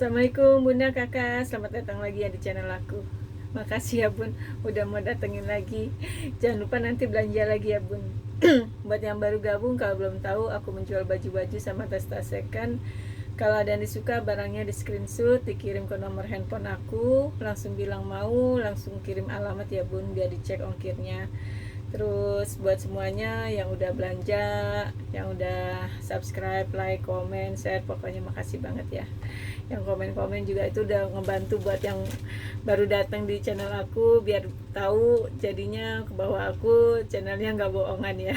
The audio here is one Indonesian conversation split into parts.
Assalamualaikum Bunda Kakak, selamat datang lagi ya di channel aku. Makasih ya Bun, udah mau datengin lagi. Jangan lupa nanti belanja lagi ya Bun. Buat yang baru gabung, kalau belum tahu, aku menjual baju-baju sama tas-tas second. Kalau ada yang disuka, barangnya di screenshot, dikirim ke nomor handphone aku, langsung bilang mau, langsung kirim alamat ya Bun, biar dicek ongkirnya. Terus buat semuanya yang udah belanja, yang udah subscribe, like, comment, share, pokoknya makasih banget ya. Yang komen-komen juga itu udah ngebantu buat yang baru datang di channel aku, biar tahu jadinya ke bawah aku channelnya nggak bohongan ya.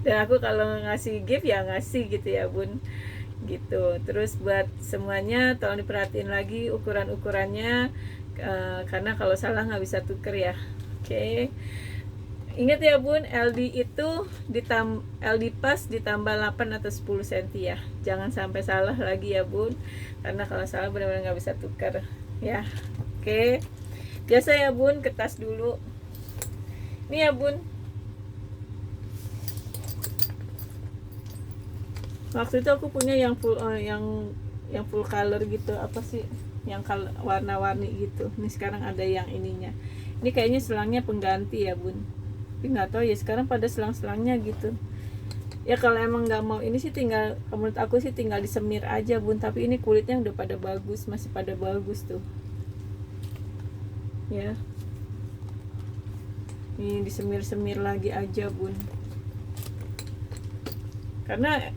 Dan aku kalau ngasih gift ya ngasih gitu ya Bun, gitu. Terus buat semuanya tolong diperhatiin lagi ukuran-ukurannya, karena kalau salah nggak bisa tuker ya. Oke. Ingat ya Bun, LD itu LD pas ditambah 8 atau 10 cm ya. Jangan sampai salah lagi ya Bun, karena kalau salah benar-benar nggak bisa tukar ya. Oke. Biasa ya Bun, kertas dulu. Ini ya Bun. Waktu itu aku punya yang full yang full color gitu, apa sih? Yang warna-warni gitu. Ini sekarang ada yang ininya. Ini kayaknya selangnya pengganti ya Bun. Tapi nggak tahu ya, sekarang pada selang-selangnya gitu ya. Kalau emang nggak mau ini sih, tinggal, menurut aku sih tinggal disemir aja Bun. Tapi ini kulitnya udah pada bagus, masih pada bagus tuh ya. Ini disemir-semir lagi aja Bun, karena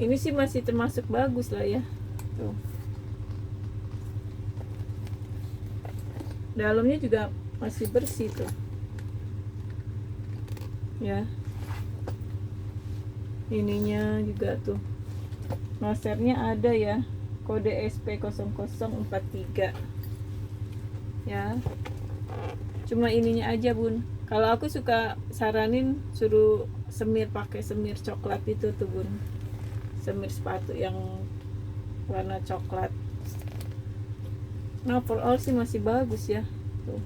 ini sih masih termasuk bagus lah ya. Tuh, dalamnya juga masih bersih tuh ya. Ininya juga tuh masternya ada ya, kode SP0043 ya. Cuma ininya aja Bun, kalau aku suka saranin suruh semir, pakai semir coklat itu tuh Bun, semir sepatu yang warna coklat. Nah, overall sih masih bagus ya tuh.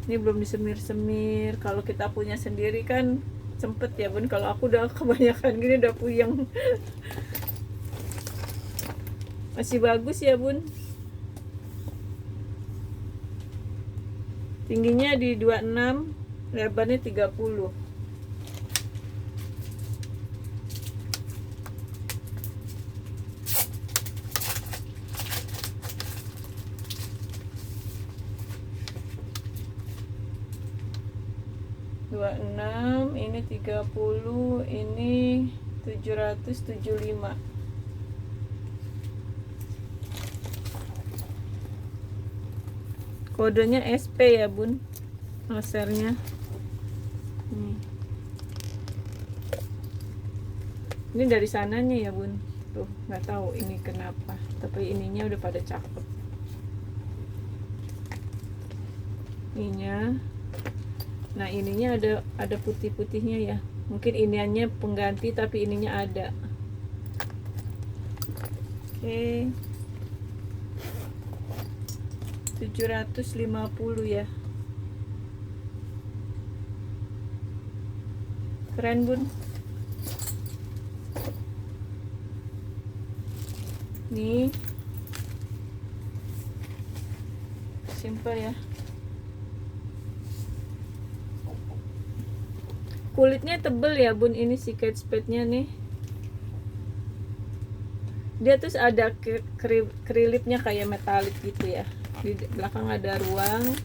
Ini belum disemir-semir. Kalau kita punya sendiri kan sempet ya Bun. Kalau aku udah kebanyakan gini udah puyeng. Masih bagus ya Bun. Tingginya di 26, lebarnya 30. Ini 30, ini 775. Kodenya SP ya Bun, lasernya. Ini dari sananya ya Bun. Tuh, nggak tahu ini kenapa, tapi ininya udah pada cakep. Ininya. Nah, ininya ada putih-putihnya ya. Mungkin iniannya pengganti tapi ininya ada. Oke. 750 ya. Keren Bun. Nih. Simple ya. Kulitnya tebel ya Bun, ini si Kate Spade-nya nih. Dia terus ada kelipnya kayak metalik gitu ya. Di belakang ada ruang.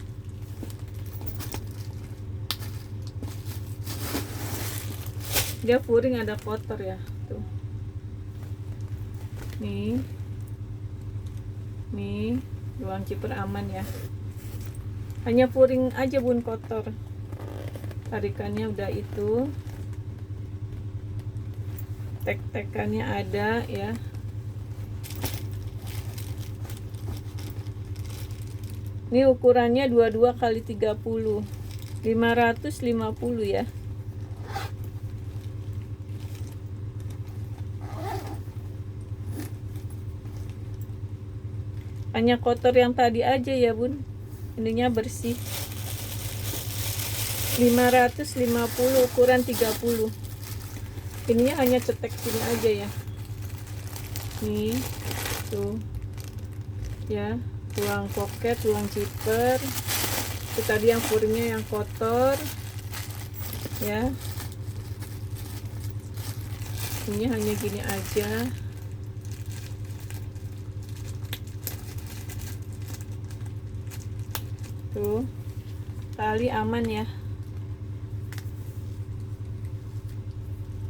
Dia furing, ada kotor ya tuh. Nih ruang kiper aman ya. Hanya furing aja Bun, kotor. Tarikannya udah itu, tek-tekannya ada ya. Ini ukurannya 22 kali 30, 550 ya. Hanya kotor yang tadi aja ya Bun, ininya bersih. 550, ukuran 30. Ininya hanya cetek sini aja ya. Nih, tuh. ya, tuang pocket, tuang zipper. Itu tadi yang furingnya yang kotor ya. Ini hanya gini aja. Tuh, tali aman ya,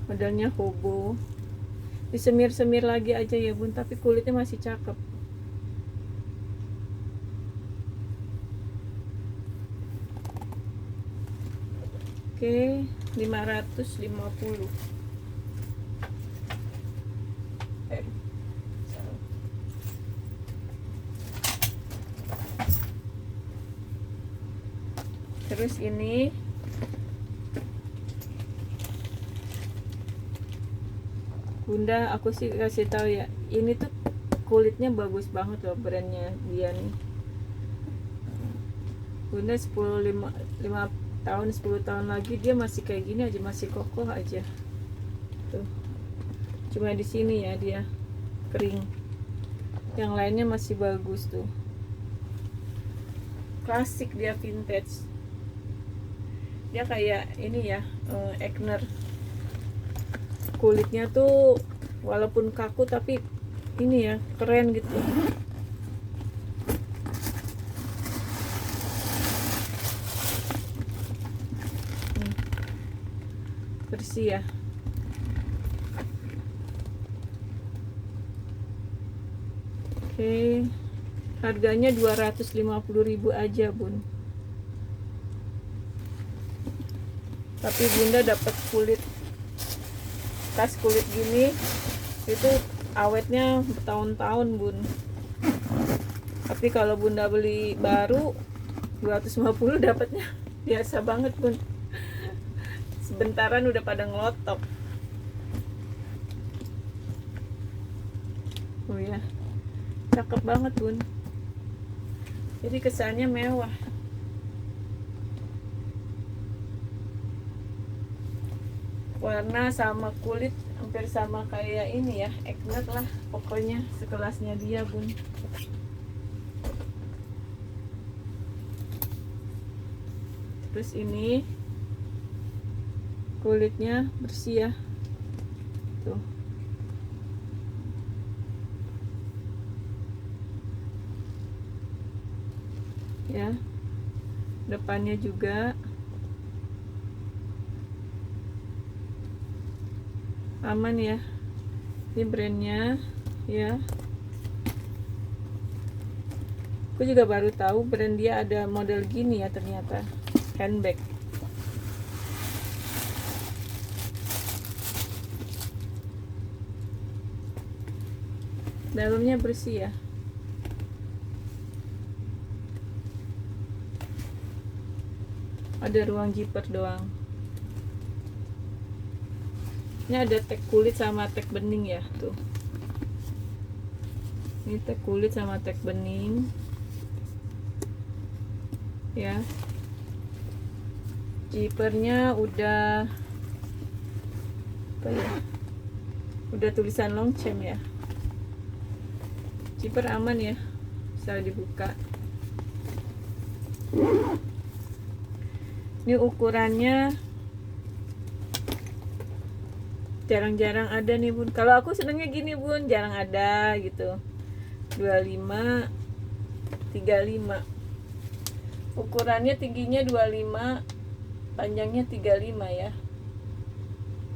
modelnya hobo. Disemir-semir lagi aja ya bun, tapi kulitnya masih cakep. Oke, 550. Terus ini bunda, aku sih kasih tahu ya, ini tuh kulitnya bagus banget loh, brandnya dia nih bunda. 5 tahun 10 tahun lagi dia masih kayak gini aja, masih kokoh aja tuh. Cuma di sini ya dia kering, yang lainnya masih bagus tuh. Klasik, dia vintage, dia kayak ini ya, Egner. Kulitnya tuh walaupun kaku tapi ini ya keren gitu. Bersih ya. Oke, harganya 250.000 aja bun. Tapi bunda dapat kulit, tas kulit gini itu awetnya bertahun-tahun bun. Tapi kalau bunda beli baru 250 dapatnya biasa banget bun, sebentaran udah pada ngelotok. Oh ya, cakep banget bun, jadi kesannya mewah. Warna sama kulit hampir sama kayak ini ya, Egner lah pokoknya, sekelasnya dia bun. Terus ini kulitnya bersih ya tuh ya, depannya juga aman ya. Ini brandnya ya, aku juga baru tahu brand dia ada model gini ya, ternyata handbag. Dalamnya bersih ya, ada ruang zipper doang. Ini ada tag kulit sama tag bening ya tuh. Ini tag kulit sama tag bening ya. Zippernya udah apa ya, udah tulisan Longchamp ya. Zipper aman ya, bisa dibuka. Ini ukurannya jarang-jarang ada nih bun. Kalau aku senangnya gini bun, jarang ada gitu. 25 35. Ukurannya tingginya 25, panjangnya 35 ya.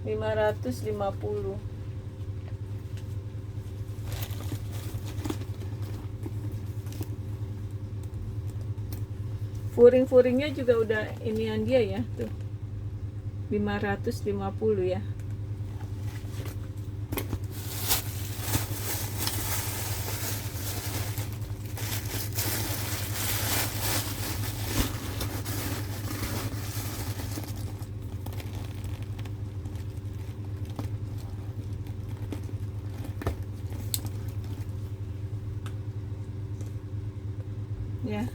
550. Furing-furingnya juga udah inian dia ya tuh. 550 ya. Ya,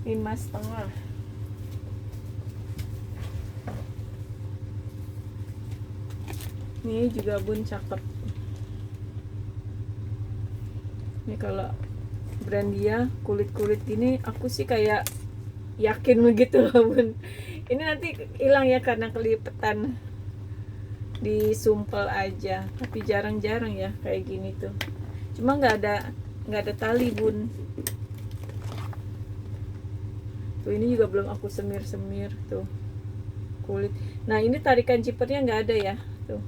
5,5. Ini juga bun cakep. Ini kalau brand dia kulit gini aku sih kayak yakin begitu loh bun. Ini nanti hilang ya karena kelipetan, disumpel aja, tapi jarang-jarang ya kayak gini tuh. Cuma nggak ada tali bun. Tuh ini juga belum aku semir tuh kulit. Nah ini tarikan zippernya nggak ada ya tuh.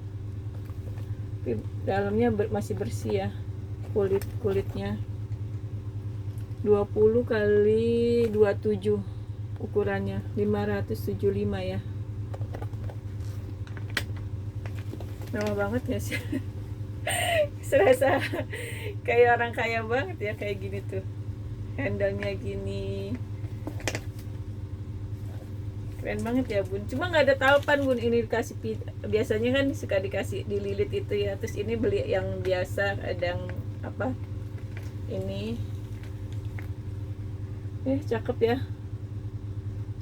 Tapi dalamnya masih bersih ya kulitnya. 20 kali 27 ukurannya, 575 ya. Lama banget ya sih. Serasa kayak orang kaya banget ya kayak gini tuh. Handle-nya gini. Keren banget ya bun. Cuma nggak ada talpan bun. Ini dikasih biasanya kan suka dikasih dililit itu ya. Terus ini beli yang biasa, ada yang apa ini. Cakep ya.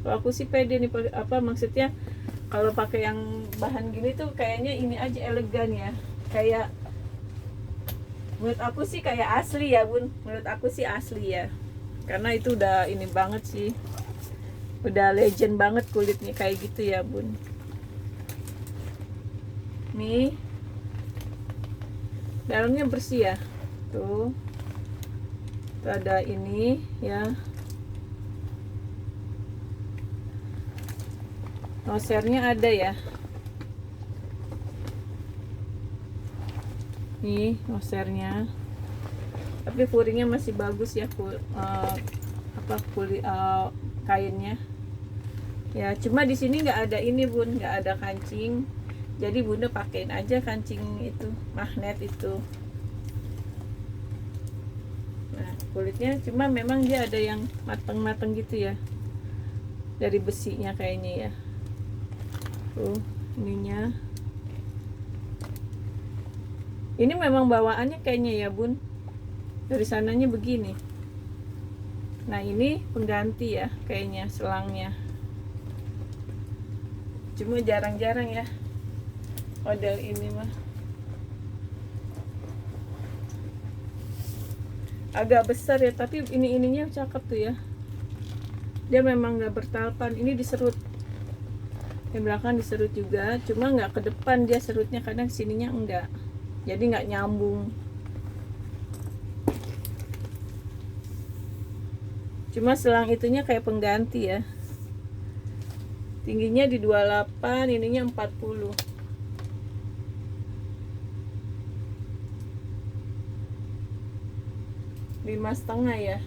Kalau aku sih pede nih, apa maksudnya kalau pakai yang bahan gini tuh kayaknya ini aja elegan ya. Kayak menurut aku sih kayak asli ya bun. Menurut aku sih asli ya. Karena itu udah ini banget sih. Udah legend banget kulitnya kayak gitu ya bun. Nih dalamnya bersih ya. Tuh ada ini ya. Nosernya ada ya. Nih nosernya. Tapi furingnya masih bagus ya, kulit kainnya. Ya cuma di sini nggak ada ini bun, nggak ada kancing. Jadi bunda pakein aja kancing itu, magnet itu. Nah kulitnya cuma memang dia ada yang mateng-mateng gitu ya, dari besinya kayaknya ya. Tuh ininya. Ini memang bawaannya kayaknya ya bun, dari sananya begini. Nah ini pengganti ya kayaknya selangnya. Cuma jarang-jarang ya model ini mah. Agak besar ya, tapi ininya cakep tuh ya. Dia memang nggak bertalpan. Ini diserut. Yang belakang diserut juga, cuma nggak ke depan dia serutnya, kadang sininya enggak. Jadi nggak nyambung. Cuma selang itunya kayak pengganti ya. Tingginya di 28, ininya 40. Lima setengah ya.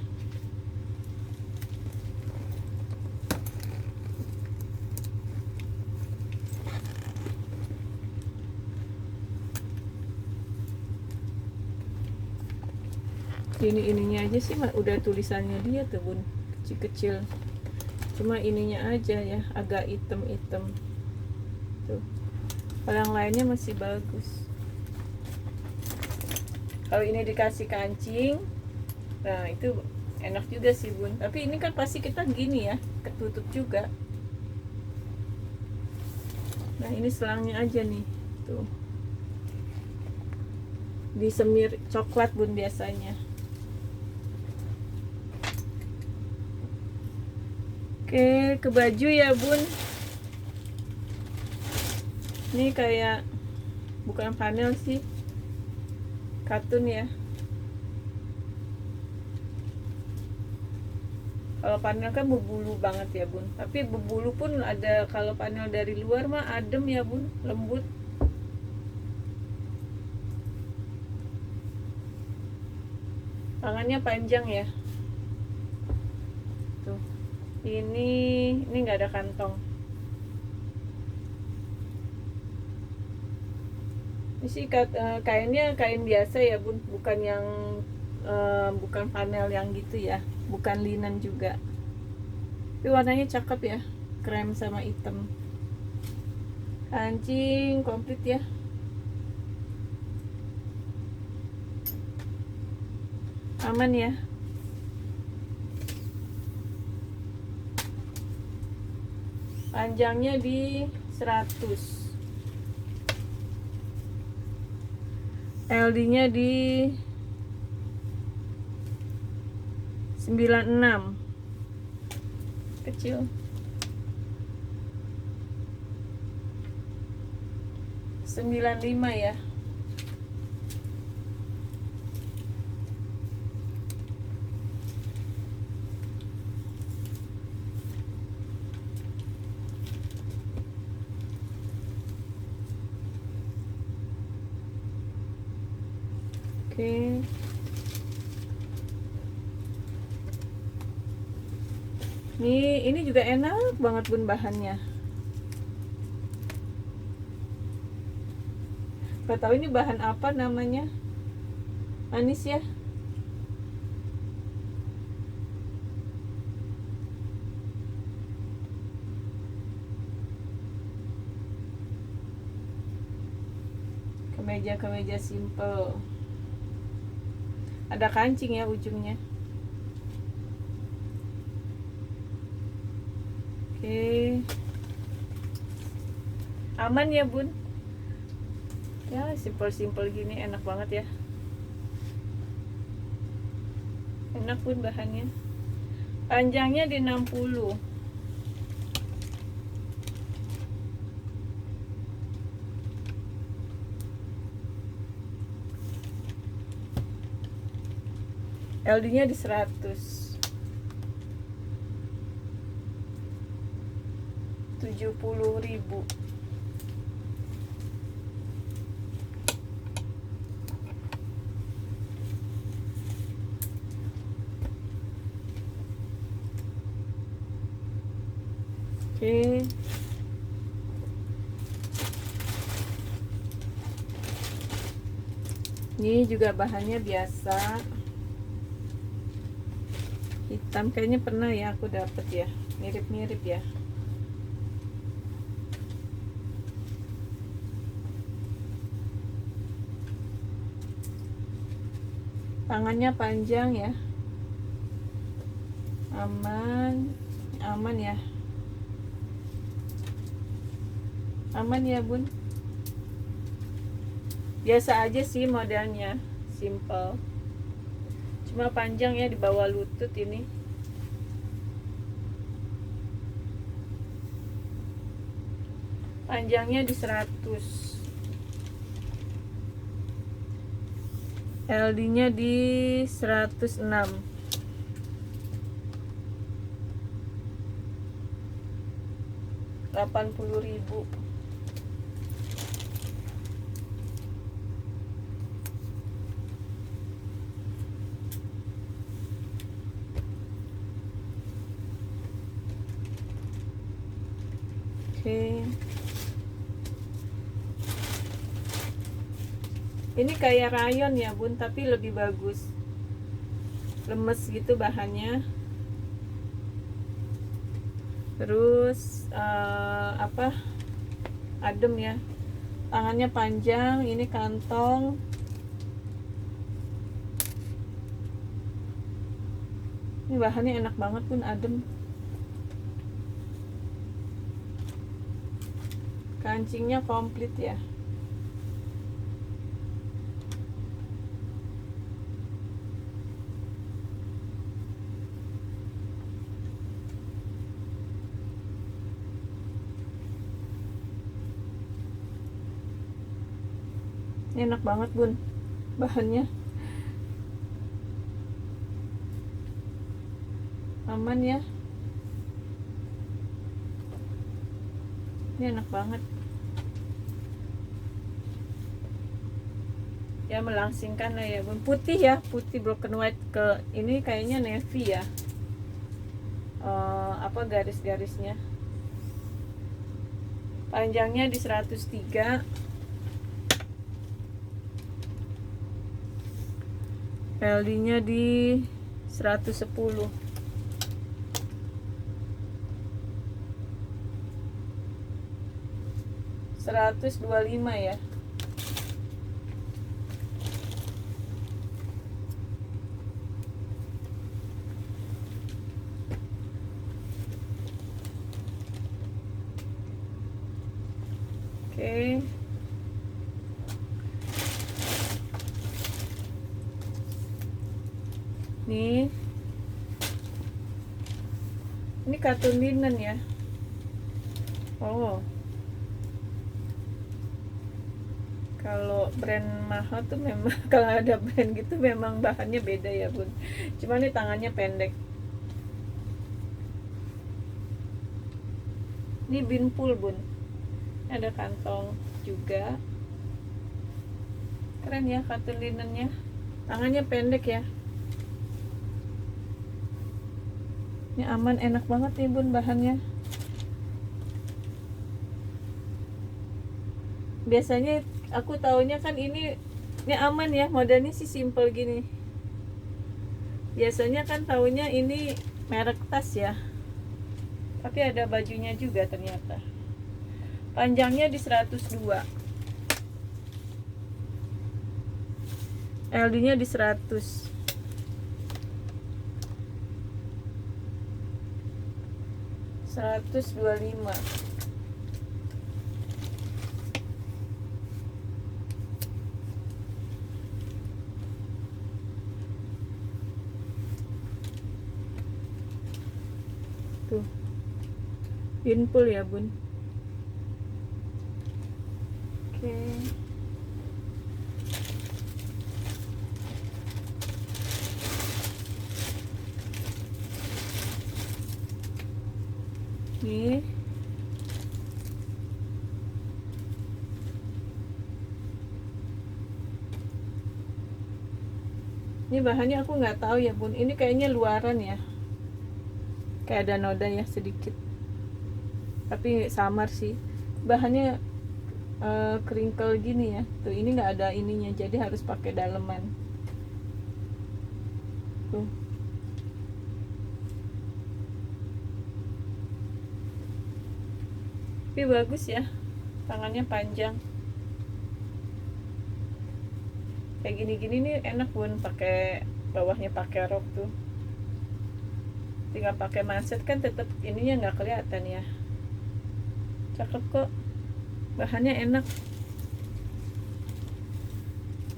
Ininya aja sih udah tulisannya dia tuh bun, kecil-kecil. Cuma ininya aja ya agak hitam-hitam tuh. Kalau yang lainnya masih bagus. Kalau ini dikasih kancing, nah itu enak juga sih bun. Tapi ini kan pasti kita gini ya, ketutup juga. Nah ini selangnya aja nih tuh, disemir coklat bun biasanya. Oke, ke baju ya bun. Ini kayak bukan panel sih, katun ya. Kalau panel kan berbulu banget ya bun. Tapi berbulu pun ada, kalau panel dari luar mah adem ya bun, lembut. Tangannya panjang ya. Tuh. Ini nggak ada kantong. Ini sih kainnya kain biasa ya bun, bukan yang bukan panel yang gitu ya, bukan linen juga. Tapi warnanya cakep ya, krem sama hitam. Kancing komplit ya. Aman ya. Panjangnya di 100, LD nya di 96 kecil. 95 ya. Oke. Ini juga enak banget bun bahannya. Gak tahu ini bahan apa namanya. Manis ya. Kemeja simple. Ada kancing ya ujungnya. Oke. Aman ya bun. Ya simple gini enak banget ya. Enak bun bahannya. Panjangnya di 60. LD-nya di 100. 70.000. Oke. Ini juga bahannya biasa. Hitam kayaknya pernah ya aku dapet ya. Mirip-mirip ya. Tangannya panjang ya. Aman ya. Aman ya bun. Biasa aja sih modelnya, simple. Cuma panjang ya di bawah lutut ini. Panjangnya di 100. LD-nya di 106. 80.000. Oke. Ini kayak rayon ya bun, tapi lebih bagus. Lemes gitu bahannya. Terus adem ya. Tangannya panjang, ini kantong. Ini bahannya enak banget pun, adem. Kancingnya komplit ya. Ini enak banget bun bahannya. Aman ya. Ini enak banget ya, melangsingkan lah ya bun. Putih ya, putih broken white ke ini kayaknya navy ya. Garis-garisnya. Panjangnya di 103. LD-nya di 110. 125 ya. Oke. Nih Ini katun linen ya. Oh, kalau brand mahal tuh memang kalau ada brand gitu memang bahannya beda ya bun. Cuma ini tangannya pendek. Ini binpul bun. Ada kantong juga. Keren ya katun linennya. Tangannya pendek ya. Ini aman, enak banget nih bun bahannya. Biasanya aku taunya kan ini aman ya, modelnya sih simple gini. Biasanya kan taunya ini merek tas ya. Tapi ada bajunya juga ternyata. Panjangnya di 102. LD-nya di 100. 125. Tuh. Pinpul ya, Bun. Oke. Nih. Ini bahannya aku nggak tahu ya bun. Ini kayaknya luaran ya. Kayak ada noda ya sedikit. Tapi samar sih. Bahannya crinkle gini ya. Tuh ini nggak ada ininya. Jadi harus pakai daleman. Tuh. Tapi bagus ya. Tangannya panjang. Kayak gini-gini nih enak bun, pakai bawahnya pakai rok tuh. Tinggal pakai manset kan tetap ininya nggak kelihatan ya. Cakep kok, bahannya enak.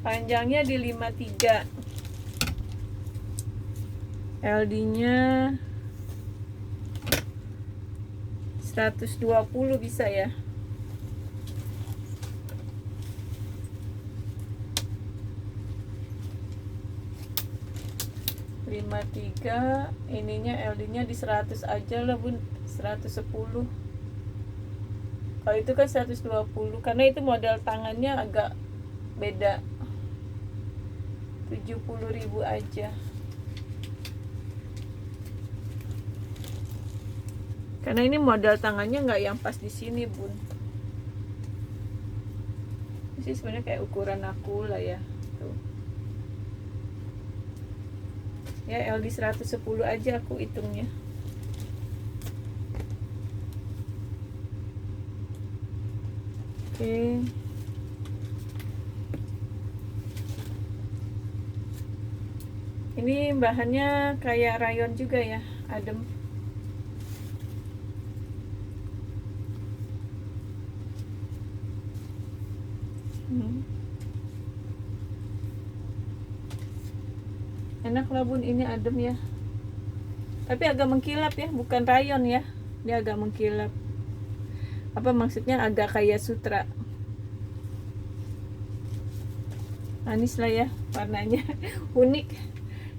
Panjangnya di 53, LD nya 120 bisa ya. Tiga ininya LD nya di 100 aja lah bun, 110. Kalau itu kan 120 karena itu model tangannya agak beda. 70.000 aja karena ini model tangannya nggak yang pas di sini bun. Ini sih sebenarnya kayak ukuran aku lah ya. Tuh. Ya LD 110 aja aku hitungnya. Oke. Ini bahannya kayak rayon juga ya, adem. Enak lah bun, ini adem ya. Tapi agak mengkilap ya, bukan rayon ya. Dia agak mengkilap. Apa maksudnya agak kayak sutra. Manis lah ya warnanya. Unik.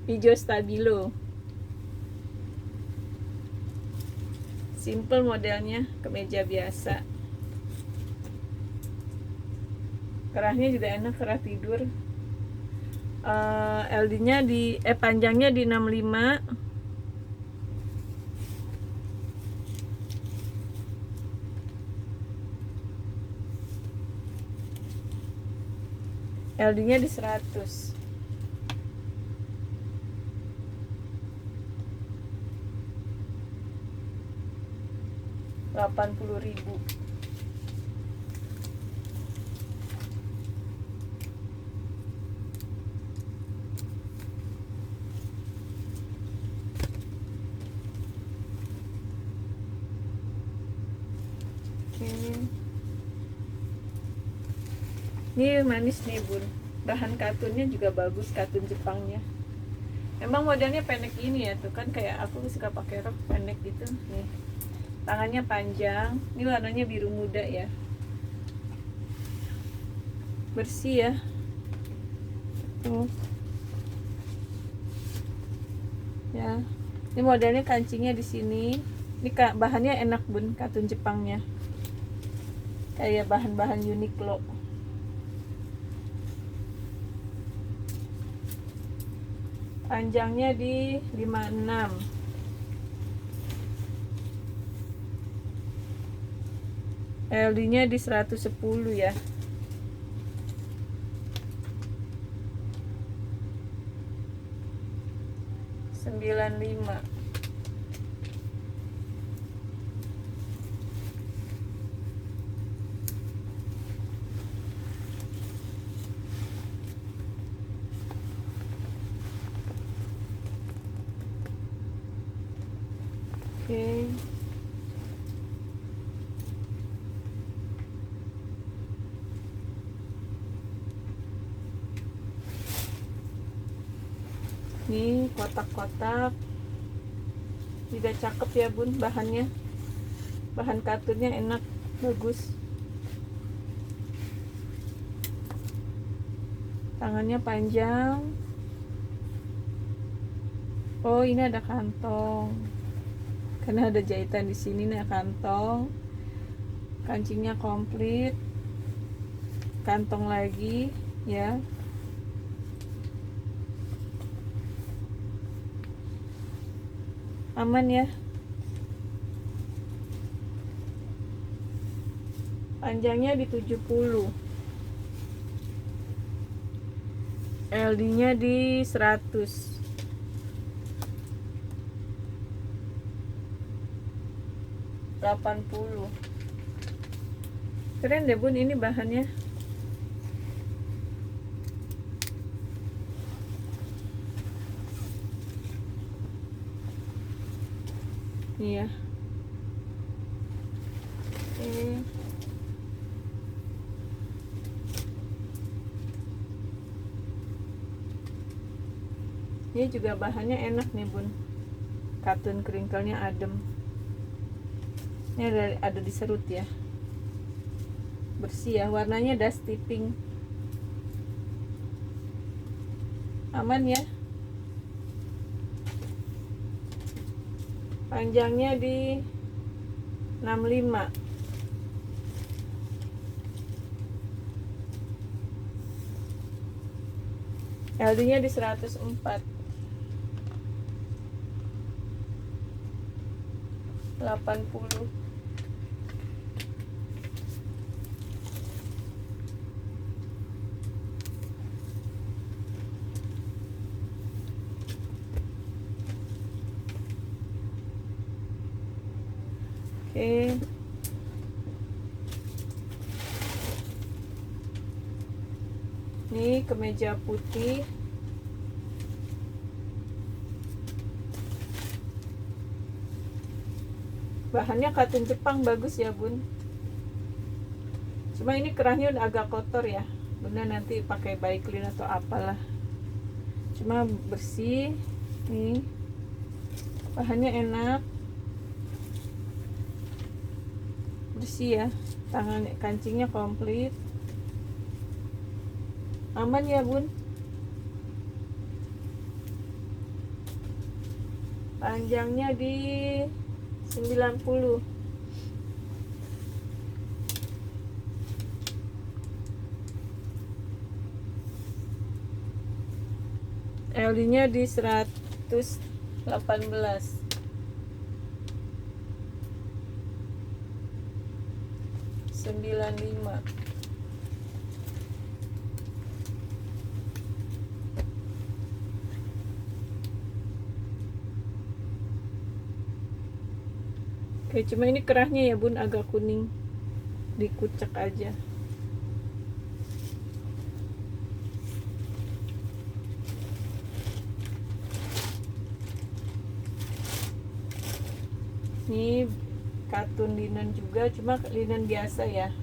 Hijau stabilo. Simple modelnya, kemeja biasa. Kerahnya juga enak, kerah tidur. LD nya di panjangnya di 65, LD nya di 100. 80.000. Ini manis nih bun, bahan katunnya juga bagus, katun Jepangnya. Emang modelnya pendek gini ya tuh kan, kayak aku suka pakai rok pendek gitu nih. Tangannya panjang, ini warnanya biru muda ya, bersih ya tuh ya. Ini modelnya kancingnya di sini. Ini bahannya enak bun, katun Jepangnya, kayak bahan-bahan Uniqlo. Panjangnya di 56, LD nya di 110 ya. Sembilan lima. Oke. Nih kotak-kotak juga cakep ya bun, bahannya, bahan katunnya enak, bagus. Tangannya panjang. Oh ini ada kantong, karena ada jahitan di sini nih, kantong. Kancingnya komplit, kantong lagi ya. Aman ya. Panjangnya di 70, LD nya di 100, 80. Keren deh bun ini bahannya. Iya. Oke. Ini juga bahannya enak nih bun, katun kringkelnya adem. Ini ada diserut ya, bersih ya, warnanya dusty pink. Aman ya. Panjangnya di 65, LD nya di 104, 80. Oke. Ini kemeja putih. Bahannya katun Jepang, bagus ya bun. Cuma ini kerahnya udah agak kotor ya. Bunda nanti pakai bike clean atau apalah. Cuma bersih. Nih. Bahannya enak. Bersih ya. Tangan kancingnya komplit. Aman ya bun. Panjangnya di 90, LD nya di 118, 95. Oke, cuma ini kerahnya ya bun agak kuning, dikucek aja. Ini katun linen juga, cuma linen biasa ya.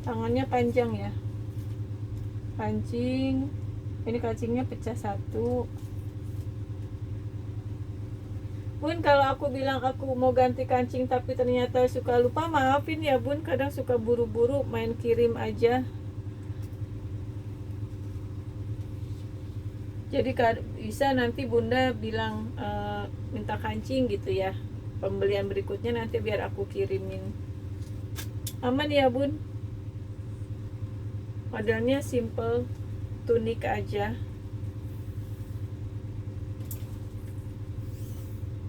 tangannya panjang ya, kancing. Ini kancingnya pecah satu. Bun, kalau aku bilang aku mau ganti kancing tapi ternyata suka lupa, maafin ya bun, kadang suka buru-buru main kirim aja. Jadi bisa nanti bunda bilang minta kancing gitu ya, pembelian berikutnya nanti biar aku kirimin. Aman ya bun, modelnya simple, tunik aja.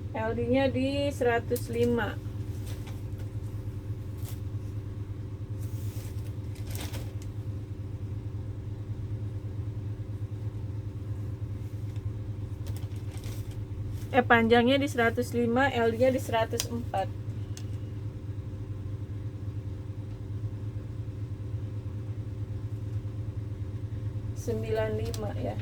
LD nya di 105. Panjangnya di 105, LD nya di 104. Sembilan lima ya.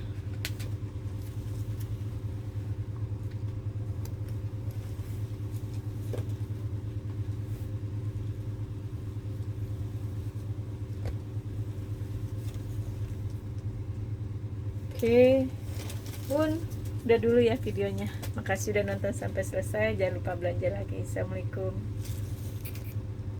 Oke, bun, udah dulu ya videonya. Makasih udah nonton sampai selesai. Jangan lupa belanja lagi. Assalamualaikum.